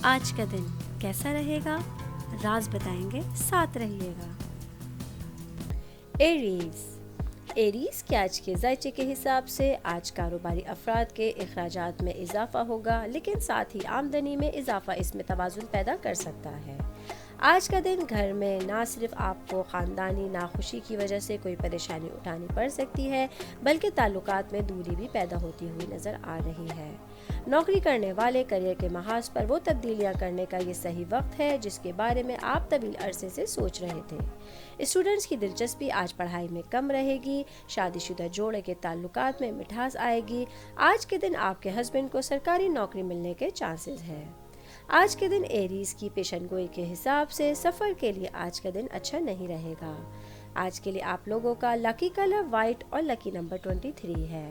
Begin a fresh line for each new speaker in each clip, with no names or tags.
آج کا دن کیسا رہے گا؟ راز بتائیں گے، ساتھ رہیے گا۔ ایریز کے آج کے ذائچے کے حساب سے آج کاروباری افراد کے اخراجات میں اضافہ ہوگا، لیکن ساتھ ہی آمدنی میں اضافہ اس میں توازن پیدا کر سکتا ہے۔ آج کا دن گھر میں نہ صرف آپ کو خاندانی ناخوشی کی وجہ سے کوئی پریشانی اٹھانی پڑ سکتی ہے، بلکہ تعلقات میں دوری بھی پیدا ہوتی ہوئی نظر آ رہی ہے۔ نوکری کرنے والے کیریئر کے محاذ پر وہ تبدیلیاں کرنے کا یہ صحیح وقت ہے جس کے بارے میں آپ طویل عرصے سے سوچ رہے تھے۔ اسٹوڈنٹس کی دلچسپی آج پڑھائی میں کم رہے گی، شادی شدہ جوڑے کے تعلقات میں مٹھاس آئے گی۔ آج کے دن آپ کے ہسبینڈ کو سرکاری نوکری ملنے کے چانسز ہے۔ آج کے دن ایریز کی پیشن گوئی کے حساب سے سفر کے لیے آج کا دن اچھا نہیں رہے گا۔ آج کے لیے آپ لوگوں کا لکی کلر وائٹ اور لکی نمبر 23 ہے۔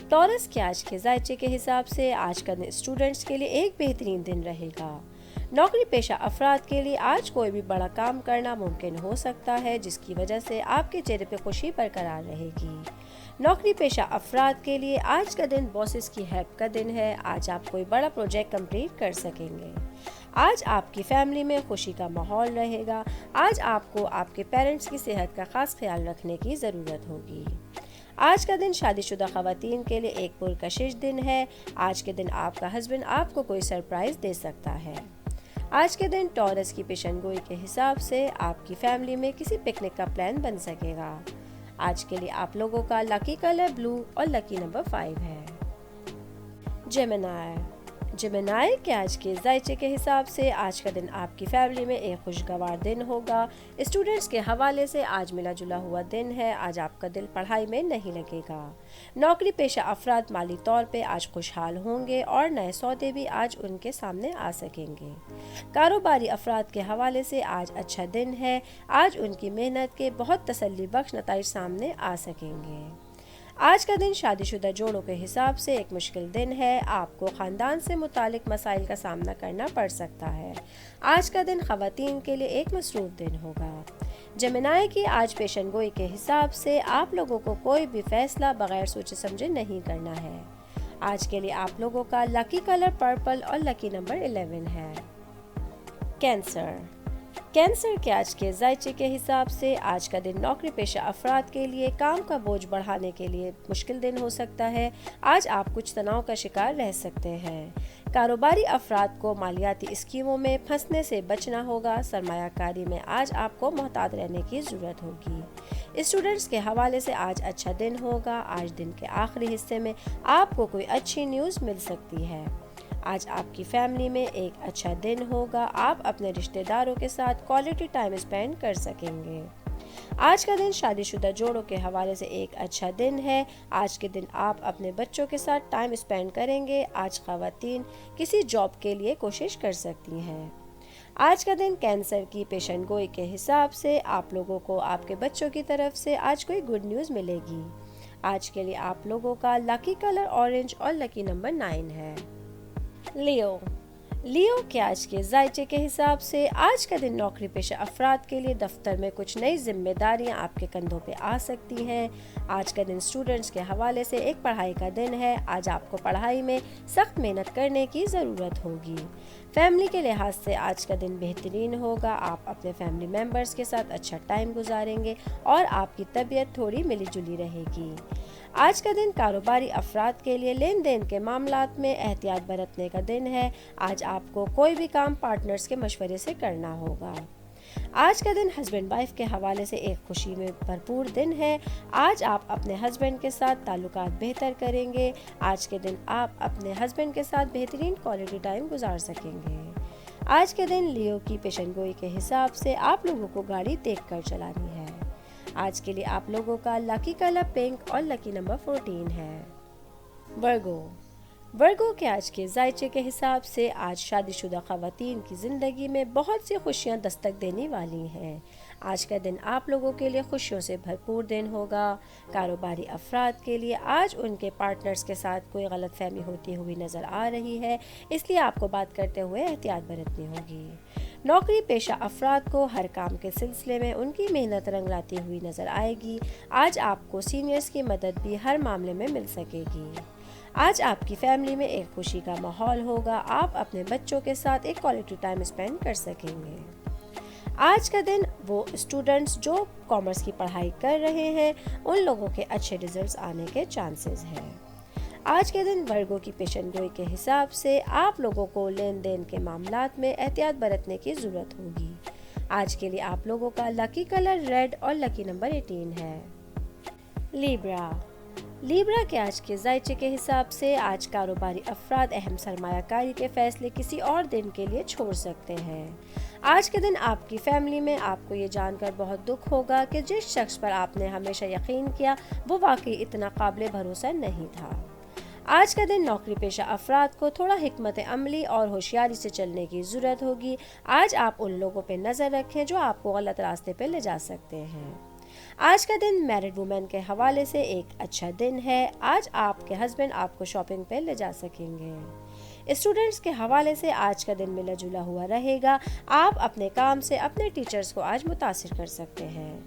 ٹورس کے آج کے ذائچے کے حساب سے آج کا دن اسٹوڈنٹس کے لیے ایک بہترین دن رہے گا۔ نوکری پیشہ افراد کے لیے آج کوئی بھی بڑا کام کرنا ممکن ہو سکتا ہے جس کی وجہ سے آپ کے چہرے پہ خوشی برقرار رہے گی۔ نوکری پیشہ افراد کے لیے آج کا دن باسز کی ہیلپ کا دن ہے۔ آج آپ کوئی بڑا پروجیکٹ کمپلیٹ کر سکیں گے۔ آج آپ کی فیملی میں خوشی کا ماحول رہے گا۔ آج آپ کو آپ کے پیرنٹس کی صحت کا خاص خیال رکھنے کی ضرورت ہوگی۔ آج کا دن شادی شدہ خواتین کے لیے ایک پرکشش دن ہے۔ آج کے دن آپ کا ہسبینڈ آپ کو کوئی سرپرائز دے سکتا ہے۔ آج کے دن ٹورس کی پیشن گوئی کے حساب سے آپ کی فیملی میں کسی پکنک کا پلان بن سکے گا۔ آج کے لیے آپ لوگوں کا لکی کلر بلو اور لکی نمبر 5 ہے۔ جیمنائی کے آج کے ذائچے کے حساب سے آج کا دن آپ کی فیملی میں ایک خوشگوار دن ہوگا۔ اسٹوڈنٹس کے حوالے سے آج ملا جلا ہوا دن ہے۔ آج آپ کا دل پڑھائی میں نہیں لگے گا۔ نوکری پیشہ افراد مالی طور پہ آج خوشحال ہوں گے اور نئے سودے بھی آج ان کے سامنے آ سکیں گے۔ کاروباری افراد کے حوالے سے آج اچھا دن ہے۔ آج ان کی محنت کے بہت تسلی بخش نتائج سامنے آ سکیں گے۔ آج کا دن شادی شدہ جوڑوں کے حساب سے ایک مشکل دن ہے۔ آپ کو خاندان سے متعلق مسائل کا سامنا کرنا پڑ سکتا ہے۔ آج کا دن خواتین کے لیے ایک مصروف دن ہوگا۔ جیمنائی کی آج پیشن گوئی کے حساب سے آپ لوگوں کو کوئی بھی فیصلہ بغیر سوچے سمجھے نہیں کرنا ہے۔ آج کے لیے آپ لوگوں کا لکی کلر پرپل اور لکی نمبر 11 ہے۔ کینسر کے آج کے ذائچے کے حساب سے آج کا دن نوکری پیشہ افراد کے لیے کام کا بوجھ بڑھانے کے لیے مشکل دن ہو سکتا ہے۔ آج آپ کچھ تناؤ کا شکار رہ سکتے ہیں۔ کاروباری افراد کو مالیاتی اسکیموں میں پھنسنے سے بچنا ہوگا۔ سرمایہ کاری میں آج آپ کو محتاط رہنے کی ضرورت ہوگی۔ اسٹوڈنٹس کے حوالے سے آج اچھا دن ہوگا۔ آج دن کے آخری حصے میں آپ کو کوئی اچھی نیوز مل سکتی ہے۔ آج آپ کی فیملی میں ایک اچھا دن ہوگا۔ آپ اپنے رشتہ داروں کے ساتھ کوالٹی ٹائم اسپینڈ کر سکیں گے۔ آج کا دن شادی شدہ جوڑوں کے حوالے سے ایک اچھا دن ہے۔ آج کے دن آپ اپنے بچوں کے ساتھ ٹائم اسپینڈ کریں گے۔ آج خواتین کسی جاب کے لیے کوشش کر سکتی ہیں۔ آج کا دن کینسر کی پیشن گوئی کے حساب سے آپ لوگوں کو آپ کے بچوں کی طرف سے آج کوئی گڈ نیوز ملے گی۔ آج کے لیے آپ لوگوں کا لکی کلر اورنج اور لکی نمبر 9 ہے۔ لیو کے آج کے ذائچے کے حساب سے آج کا دن نوکری پیشہ افراد کے لیے دفتر میں کچھ نئی ذمہ داریاں آپ کے کندھوں پہ آ سکتی ہیں۔ آج کا دن اسٹوڈنٹس کے حوالے سے ایک پڑھائی کا دن ہے۔ آج آپ کو پڑھائی میں سخت محنت کرنے کی ضرورت ہوگی۔ فیملی کے لحاظ سے آج کا دن بہترین ہوگا۔ آپ اپنے فیملی ممبرس کے ساتھ اچھا ٹائم گزاریں گے اور آپ کی طبیعت تھوڑی ملی جلی رہے گی۔ آج کا دن کاروباری افراد کے لیے لین دین کے معاملات میں احتیاط برتنے کا دن ہے۔ آج آپ کو کوئی بھی کام پارٹنرز کے مشورے سے کرنا ہوگا۔ آج کا دن ہسبینڈ وائف کے حوالے سے ایک خوشی میں بھرپور دن ہے۔ آج آپ اپنے ہسبینڈ کے ساتھ تعلقات بہتر کریں گے۔ آج کے دن آپ اپنے ہسبینڈ کے ساتھ بہترین کوالٹی ٹائم گزار سکیں گے۔ آج کے دن لیو کی پیشن گوئی کے حساب سے آپ لوگوں کو گاڑی دیکھ کر چلانی ہے۔ آج کے لیے آپ لوگوں کا لکی کلر پنک اور لکی نمبر 14 ہے۔ ورگو کے آج کے ذائچے کے حساب سے آج شادی شدہ خواتین کی زندگی میں بہت سی خوشیاں دستک دینے والی ہیں۔ آج کا دن آپ لوگوں کے لیے خوشیوں سے بھرپور دن ہوگا۔ کاروباری افراد کے لیے آج ان کے پارٹنرز کے ساتھ کوئی غلط فہمی ہوتی ہوئی نظر آ رہی ہے، اس لیے آپ کو بات کرتے ہوئے احتیاط برتنی ہوگی۔ نوکری پیشہ افراد کو ہر کام کے سلسلے میں ان کی محنت رنگ لاتی ہوئی نظر آئے گی۔ آج آپ کو سینئرز کی مدد بھی ہر معاملے میں مل سکے گی۔ آج آپ کی فیملی میں ایک خوشی کا ماحول ہوگا، آپ اپنے بچوں کے ساتھ ایک کوالٹی ٹائم اسپینڈ کر سکیں گے۔ آج کا دن وہ اسٹوڈنٹس جو کامرس کی پڑھائی کر رہے ہیں ان لوگوں کے اچھے ریزلٹس آنے کے چانسز ہیں۔ آج کے دن ورگو کی پیشن گوئی کے حساب سے آپ لوگوں کو لین دین کے معاملات میں احتیاط برتنے کی ضرورت ہوگی۔ آج کے لیے آپ لوگوں کا لکی کلر ریڈ اور لکی نمبر 18 ہے۔ لیبرا کے آج کے ذائچے کے حساب سے آج کاروباری افراد اہم سرمایہ کاری کے فیصلے کسی اور دن کے لیے چھوڑ سکتے ہیں۔ آج کے دن آپ کی فیملی میں آپ کو یہ جان کر بہت دکھ ہوگا کہ جس شخص پر آپ نے ہمیشہ یقین کیا وہ واقعی اتنا قابل بھروسہ نہیں تھا۔ آج کا دن نوکری پیشہ افراد کو تھوڑا حکمت عملی اور ہوشیاری سے چلنے کی ضرورت ہوگی۔ آج آپ ان لوگوں پہ نظر رکھیں جو آپ کو غلط راستے پہ لے جا سکتے ہیں۔ آج کا دن میرڈ وومن کے حوالے سے ایک اچھا دن ہے۔ آج آپ کے ہسبینڈ آپ کو شاپنگ پہ لے جا سکیں گے۔ اسٹوڈنٹس کے حوالے سے آج کا دن ملا جلا ہوا رہے گا۔ آپ اپنے کام سے اپنے ٹیچرز کو آج متاثر کر سکتے ہیں۔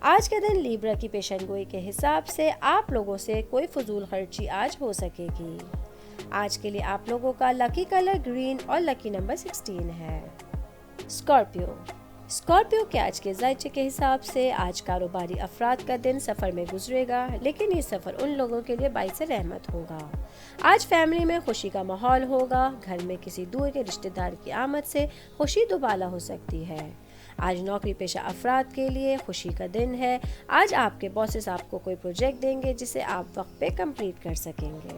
آج کا دن لیبرا کی پیشن گوئی کے حساب سے آپ لوگوں سے کوئی فضول خرچی آج ہو سکے گی۔ آج کے لیے آپ لوگوں کا لکی کلر گرین اور لکی نمبر 16 ہے۔ اسکارپیو کے آج کے ذائچے کے حساب سے آج کاروباری افراد کا دن سفر میں گزرے گا، لیکن یہ سفر ان لوگوں کے لیے باعث رحمت ہوگا۔ آج فیملی میں خوشی کا ماحول ہوگا، گھر میں کسی دور کے رشتہ دار کی آمد سے خوشی دوبالا ہو سکتی ہے۔ آج نوکری پیشہ افراد کے لیے خوشی کا دن ہے۔ آج آپ کے باسز آپ کو کوئی پروجیکٹ دیں گے جسے آپ وقت پہ کمپلیٹ کر سکیں گے۔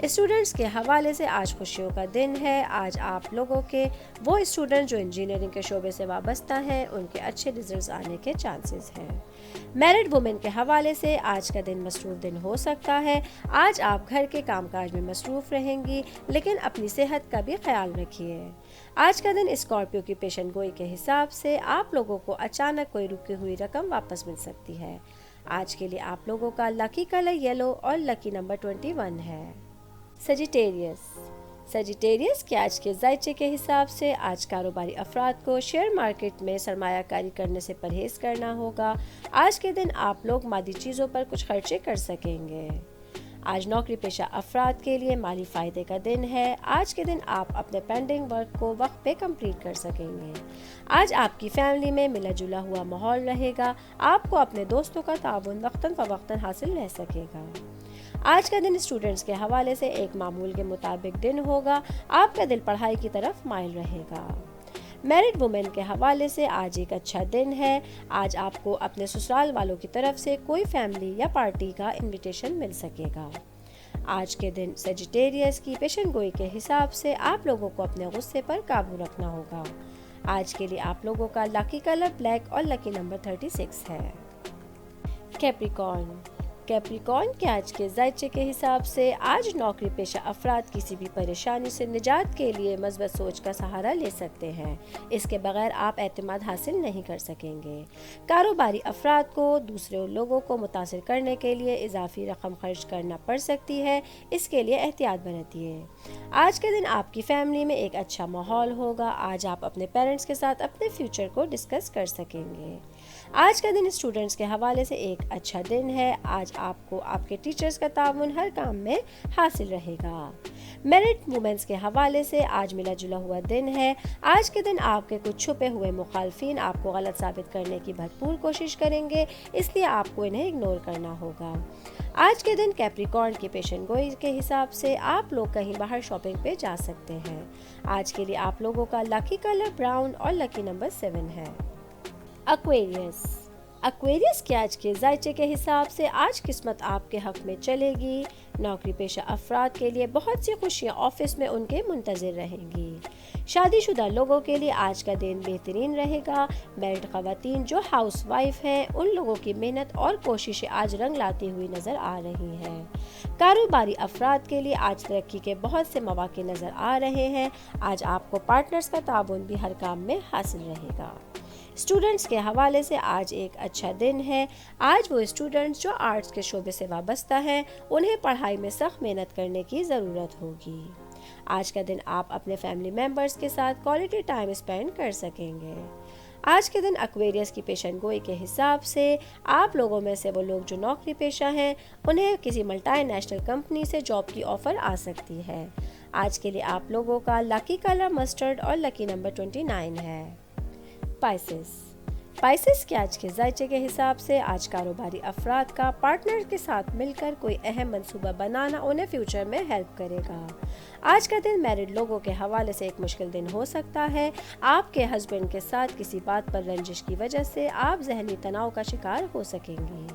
اسٹوڈنٹس کے حوالے سے آج خوشیوں کا دن ہے۔ آج آپ لوگوں کے وہ اسٹوڈنٹ جو انجینئرنگ کے شعبے سے وابستہ ہیں ان کے اچھے ریزلٹس آنے کے چانسز ہیں۔ میرڈ وومن کے حوالے سے آج کا دن مصروف دن ہو سکتا ہے۔ آج آپ گھر کے کام کاج میں مصروف رہیں گی، لیکن اپنی صحت کا بھی خیال رکھیے۔ آج کا دن اسکارپیو کی پیشن گوئی کے حساب سے آپ لوگوں کو اچانک کوئی رکی ہوئی رقم واپس مل سکتی ہے۔ آج کے لیے آپ لوگوں کا لکی کلر یلو اور لکی نمبر 21 ہے۔ سیجیٹیریس کے آج کے ذائچے کے حساب سے آج کاروباری افراد کو شیئر مارکیٹ میں سرمایہ کاری کرنے سے پرہیز کرنا ہوگا۔ آج کے دن آپ لوگ مادی چیزوں پر کچھ خرچے کر سکیں گے۔ آج نوکری پیشہ افراد کے لیے مالی فائدے کا دن ہے۔ آج کے دن آپ اپنے پینڈنگ ورک کو وقت پہ کمپلیٹ کر سکیں گے۔ آج آپ کی فیملی میں ملا جلا ہوا ماحول رہے گا۔ آپ کو اپنے دوستوں کا تعاون وقتاً فوقتاً حاصل رہ سکے گا۔ آج کا دن اسٹوڈنٹس کے حوالے سے ایک معمول کے مطابق دن ہوگا۔ آپ کا دل پڑھائی کی طرف مائل رہے گا۔ میرڈ وومن کے حوالے سے آج ایک اچھا دن ہے۔ آج آپ کو اپنے سسرال والوں کی طرف سے کوئی فیملی یا پارٹی کا انویٹیشن مل سکے گا۔ آج کے دن سیجیٹیریس کی پیشن گوئی کے حساب سے آپ لوگوں کو اپنے غصے پر قابو رکھنا ہوگا۔ آج کے لیے آپ لوگوں کا لکی کلر بلیک اور لکی نمبر 36 ہے۔ کیپریکارن کے آج کے ذائچے کے حساب سے آج نوکری پیشہ افراد کسی بھی پریشانی سے نجات کے لیے مثبت سوچ کا سہارا لے سکتے ہیں۔ اس کے بغیر آپ اعتماد حاصل نہیں کر سکیں گے۔ کاروباری افراد کو دوسرے لوگوں کو متاثر کرنے کے لیے اضافی رقم خرچ کرنا پڑ سکتی ہے، اس کے لیے احتیاط برتیے۔ آج کے دن آپ کی فیملی میں ایک اچھا ماحول ہوگا۔ آج آپ اپنے پیرنٹس کے ساتھ اپنے فیوچر کو ڈسکس کر سکیں گے۔ آج کا دن اسٹوڈنٹس کے حوالے سے ایک اچھا دن ہے۔ آج آپ کو آپ کے ٹیچرز کا تعاون ہر کام میں حاصل رہے گا۔ میرڈ وومنس کے حوالے سے آج ملا جلا ہوا دن ہے۔ آج کے دن آپ کے کچھ چھپے ہوئے مخالفین آپ کو غلط ثابت کرنے کی بھرپور کوشش کریں گے، اس لیے آپ کو انہیں اگنور کرنا ہوگا۔ آج کے دن کیپریکارن کی پیشن گوئی کے حساب سے آپ لوگ کہیں باہر شاپنگ پہ جا سکتے ہیں۔ آج کے لیے آپ لوگوں کا لکی کلر براؤن اور لکی نمبر 7 ہے۔ ایکویریس کے آج کے ذائچے کے حساب سے آج قسمت آپ کے حق میں چلے گی۔ نوکری پیشہ افراد کے لیے بہت سی خوشیاں آفس میں ان کے منتظر رہیں گی۔ شادی شدہ لوگوں کے لیے آج کا دن بہترین رہے گا۔ میرڈ خواتین جو ہاؤس وائف ہیں ان لوگوں کی محنت اور کوششیں آج رنگ لاتی ہوئی نظر آ رہی ہیں۔ کاروباری افراد کے لیے آج ترقی کے بہت سے مواقع نظر آ رہے ہیں۔ آج آپ کو پارٹنرز کا تعاون بھی ہر کام میں حاصل رہے گا۔ اسٹوڈنٹس کے حوالے سے آج ایک اچھا دن ہے۔ آج وہ اسٹوڈنٹس جو آرٹس کے شعبے سے وابستہ ہیں انہیں پڑھائی میں سخت محنت کرنے کی ضرورت ہوگی۔ آج کا دن آپ اپنے فیملی ممبرز کے ساتھ کوالٹی ٹائم اسپینڈ کر سکیں گے۔ آج کے دن ایکویریس کی پیشن گوئی کے حساب سے آپ لوگوں میں سے وہ لوگ جو نوکری پیشہ ہیں انہیں کسی ملٹی نیشنل کمپنی سے جاب کی آفر آ سکتی ہے۔ آج کے لیے آپ لوگوں کا لکی کلر مسٹرڈ اور لکی نمبر 29 ہے۔ پائسس کے آج کے ذائچے کے حساب سے آج کاروباری افراد کا پارٹنر کے ساتھ مل کر کوئی اہم منصوبہ بنانا انہیں فیوچر میں ہیلپ کرے گا۔ آج کا دن میرڈ لوگوں کے حوالے سے ایک مشکل دن ہو سکتا ہے۔ آپ کے ہسبینڈ کے ساتھ کسی بات پر رنجش کی وجہ سے آپ ذہنی تناؤ کا شکار ہو سکیں گے۔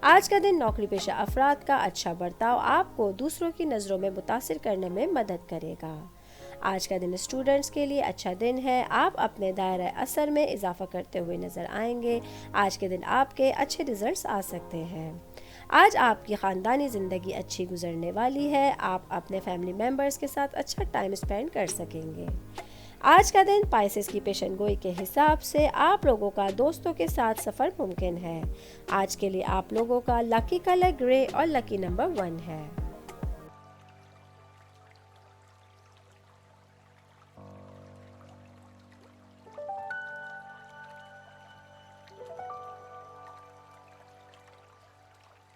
آج کا دن نوکری پیشہ افراد کا اچھا برتاؤ آپ کو دوسروں کی نظروں میں متاثر کرنے میں مدد کرے گا۔ آج کا دن اسٹوڈنٹس کے لیے اچھا دن ہے۔ آپ اپنے دائرہ اثر میں اضافہ کرتے ہوئے نظر آئیں گے۔ آج کے دن آپ کے اچھے رزلٹس آ سکتے ہیں۔ آج آپ کی خاندانی زندگی اچھی گزرنے والی ہے۔ آپ اپنے فیملی ممبرز کے ساتھ اچھا ٹائم اسپینڈ کر سکیں گے۔ آج کا دن پائسس کی پیشن گوئی کے حساب سے آپ لوگوں کا دوستوں کے ساتھ سفر ممکن ہے۔ آج کے لیے آپ لوگوں کا لکی کلر گرے اور لکی نمبر 1 ہے۔